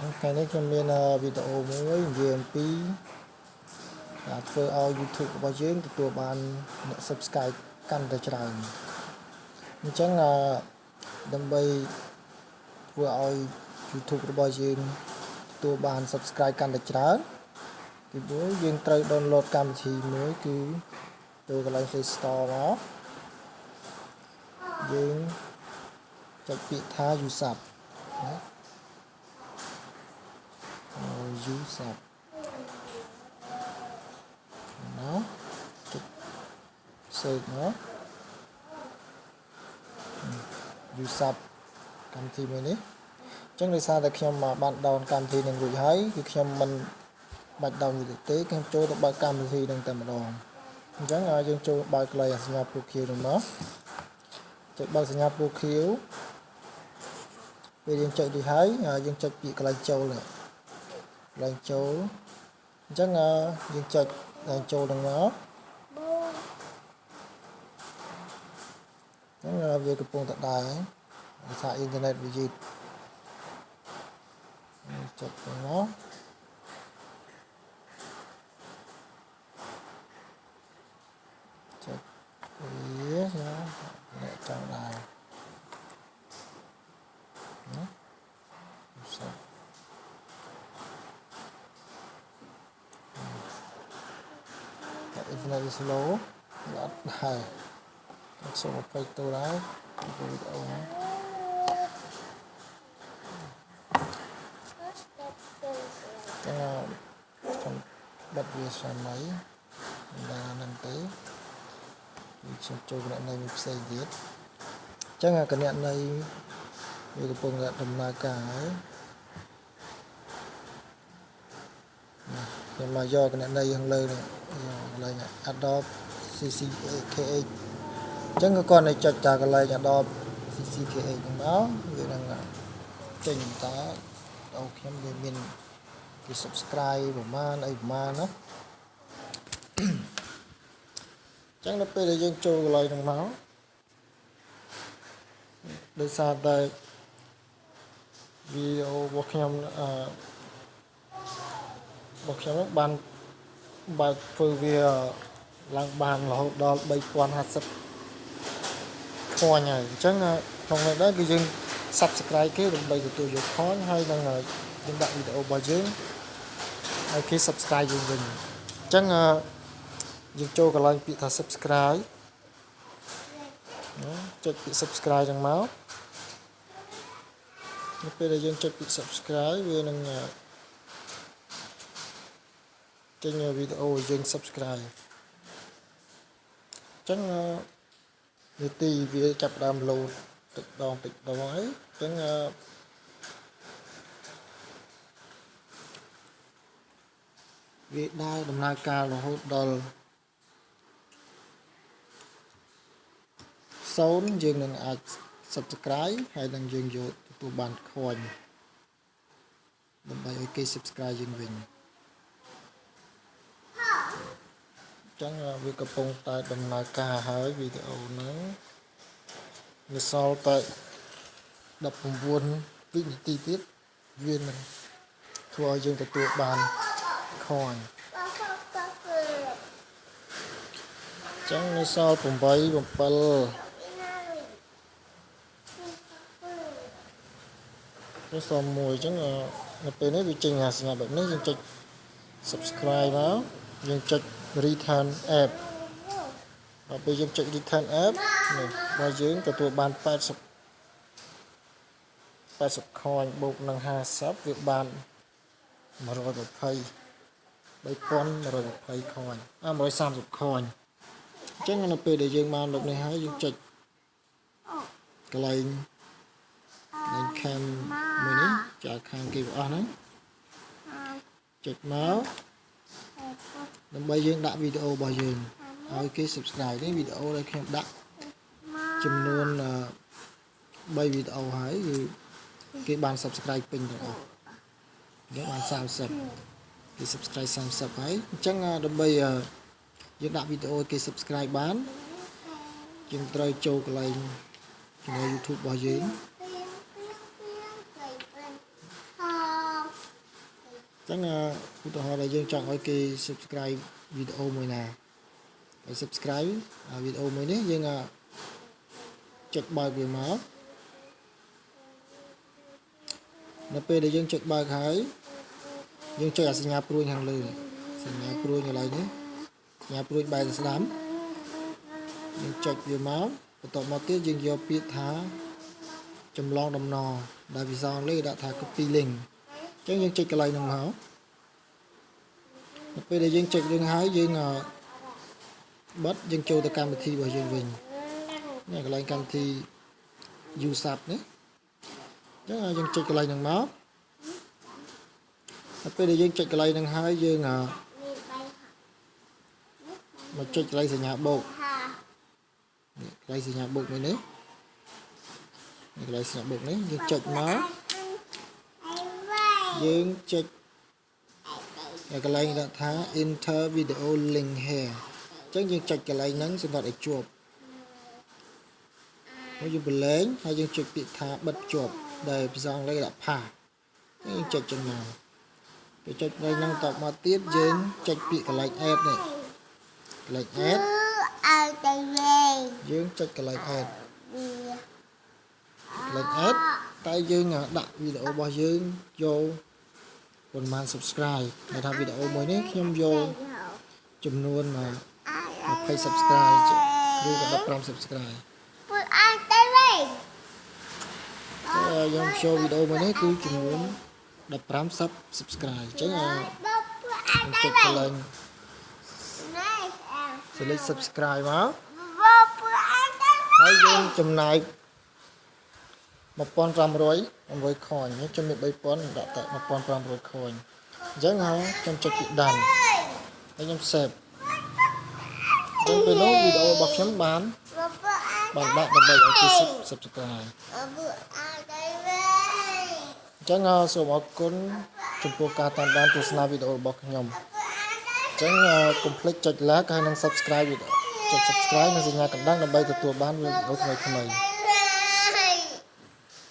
Cái này cho mình video mới về MPធ្វើឲ្យ YouTube របស់យើងទទួលបានអ្នក subscribe កាន់តែច្រើនអញ្ចឹងដើម្បីធ្វើឲ្យ YouTube របស់យើងទទួលបាន subscribe កាន់តែច្រើនទីមួយយើងត្រូវ download កម្មវិធីមួយគឺចូលកន្លែង Play Store មកយើងចុចពាក្យថា YouTube ណា YouTube ណាចុច search មក YouTube កម្មវិធីមួយនេះអញ្ចឹងដោយសារតែខ្ញុំបាន down កម្មវិធីនឹងរួចហើយគឺខ្ញុំមិនបាច់ down វាទេខ្ញុំចូលទៅបើកកម្មវិធីនឹងតែម្ដងអញ្ចឹងយើងចូលបើកកន្លែងសញ្ញាពណ៌ខៀវនឹងមកចុចបើកសញ្ញាពណ៌ខៀវពេលយើងចុចរួចហើយយើងចុចពាក្យកន្លែងចូលនេះកន្លែងចូលអញ្ចឹងយើងចុចកន្លែងចូលនឹងមកអញ្ចឹងវាកំពុងតែដើរដោយសារអ៊ីនធឺណិតវាយឺតចុចទៅមកចុចវាអ្នកចង់ដើរណាសាប់តែអ៊ីនធឺណិតវា slow អត់ដើរសូម20ទៅដែរវីដេអូណាខ្ញុំបិទវាស្មៃដល់ហ្នឹងទៅខ្ញុំចូលគណនីមួយផ្សេងទៀតអញ្ចឹងគណនីវាកំពុងតែដំណើរការហើយខ្ញុំមកយកគណនីខាងលើនេះកន្លែង Adobe CCKH អញ្ចឹងក៏គាត់នៅចុចតាកន្លែង Adobe CCKH ហ្នឹងមកវានឹងចេញតើអូខ្ញុំវាមានគេ subscribe ប្រហែលអីប្រហែលណាអញ្ចឹងនៅពេលដែលយើងចូលកន្លែងហ្នឹងមកដោយសារតែវីដេអូរបស់ខ្ញុំបានបើកធ្វើវាឡើងបានរហូតដល់ 3050 ខនហើយអញ្ចឹងក្នុងនេះដែរគឺយើង subscribe គេដើម្បីទទួលយកខនហើយនឹងយើងដាក់វីដេអូរបស់យើងឲ្យគេ subscribe យើងវិញអញ្ចឹងយើងចូលកន្លែងពាក្យថា subscribe ចុចពាក្យ subscribe ហ្នឹងមកនៅពេលដែលយើងចុចពាក្យ subscribe វានឹងចេញវីដេអូឲ្យយើង subscribe អញ្ចឹងនាទីវាចាប់ដើម load តិចដងហើយអញ្ចឹងវាដើរដំណើរការរហូតដល់0យើងនឹងអាច subscribe ហើយនឹងយើងយកទទួលបាន coin ដើម្បីឲ្យគេ subscribe យើងវិញអញ្ចឹងវាកំពុងតែដំណើរការហើយវីដេអូហ្នឹងវាសល់តែ19វិនាទីទៀតវានឹងធ្វើឲ្យយើងទទួលបាន coin អញ្ចឹងវាសល់8 7វាសល់1អញ្ចឹងនៅពេលនេះវាចេញសញ្ញាបែបនេះយើងចុច subscribe មកយើងចុច return app ដល់ពេលយើងចុច return app នេះរបស់យើងទទួលបាន80 coin បូកនឹង50វាបាន120 3120 coin 130 coin អញ្ចឹងនៅពេលដែលយើងបានលោកនេះហើយយើងចុចកន្លែង cam មួយនេះចាខាងគេអស់ហ្នឹងចុចមកដើម្បីយើងដាក់វីដេអូរបស់យើងឲ្យគេ subscribe នេះវីដេអូដែលខ្ញុំដាក់ចំនួន3វីដេអូហើយគឺគេបាន subscribe ពេញទាំងអស់យើងបាន30គេ subscribe 30ហើយអញ្ចឹងដើម្បីយើងដាក់វីដេអូគេ subscribe បានយើងត្រូវចូលកន្លែង channel YouTube របស់យើង chẳngឧទាហរណ៍ដែលយើងចង់ឲ្យគេ subscribe វីដេអូមួយណាហើយ subscribe វីដេអូមួយនេះយើងចុចបើកវាមកនៅពេលដែលយើងចុចបើកហើយយើងចុចអាសញ្ញាព្រួយខាងលើសញ្ញាព្រួយកន្លែងនេះសញ្ញាព្រួយបែរទៅស្ដាំយើងចុចវាមកបន្ទាប់មកទៀតយើងយកពាក្យថាចម្លងដំណរដែលភាសាអង់គ្លេសដាក់ថា copy link អញ្ចឹងយើងចុចកន្លែងហ្នឹងមកនៅពេលដែលយើងចុចរឿងហើយយើងបិទយើងចូលទៅកម្មវិធីរបស់យើងវិញនេះកន្លែងកម្មវិធី YouTube នេះអញ្ចឹងយើងចុចកន្លែងហ្នឹងមកនៅពេលដែលយើងចុចកន្លែងហ្នឹងហើយយើងមកចុចកន្លែងសញ្ញាបូកនេះកន្លែងសញ្ញាបូកនេះកន្លែងសញ្ញាបូកនេះយើងចុចមកយើងចុចកន្លែងដាក់ថា enter video link here អញ្ចឹងយើងចុចកន្លែងហ្នឹងសម្រាប់ឲ្យជាប់ហើយយើងបលែងហើយយើងចុចពាក្យថាបិទជាប់ដែលភាសាអង់គ្លេសដាក់ pass យើងចុចចឹងមកពេលចុចកន្លែងហ្នឹងតមកទៀតយើងចុចពាក្យកន្លែង add នេះកន្លែង add យើងចុចកន្លែង add តែយើងដាក់វីដេអូរបស់យើងយកប៉ុន្មាន subscribe គេថាវីដេអូមួយនេះខ្ញុំយកចំនួន20 subscribe ឬក៏15 subscribe យើងចូលវីដេអូមួយនេះគឺចំនួន15 subscribe អញ្ចឹងខ្ញុំចុចកន្លែង select subscribe មកហើយយើងចំណាយ1500 coin ខ្ញុំមាន 3000 ដាក់តែ1500 coin អញ្ចឹងខ្ញុំចុចពីដានហើយខ្ញុំ save អញ្ចឹងពេលនោះវីដេអូរបស់ខ្ញុំបានដាក់ដើម្បីឲ្យគេ subscribe អញ្ចឹងសូមអរគុណចំពោះការតាមដានទស្សនាវីដេអូរបស់ខ្ញុំអញ្ចឹងកុំភ្លេចចុច like ហើយនិង subscribe ចុច subscribe និងសញ្ញាកណ្ដឹងដើម្បីទទួលបានវីដេអូថ្មីៗ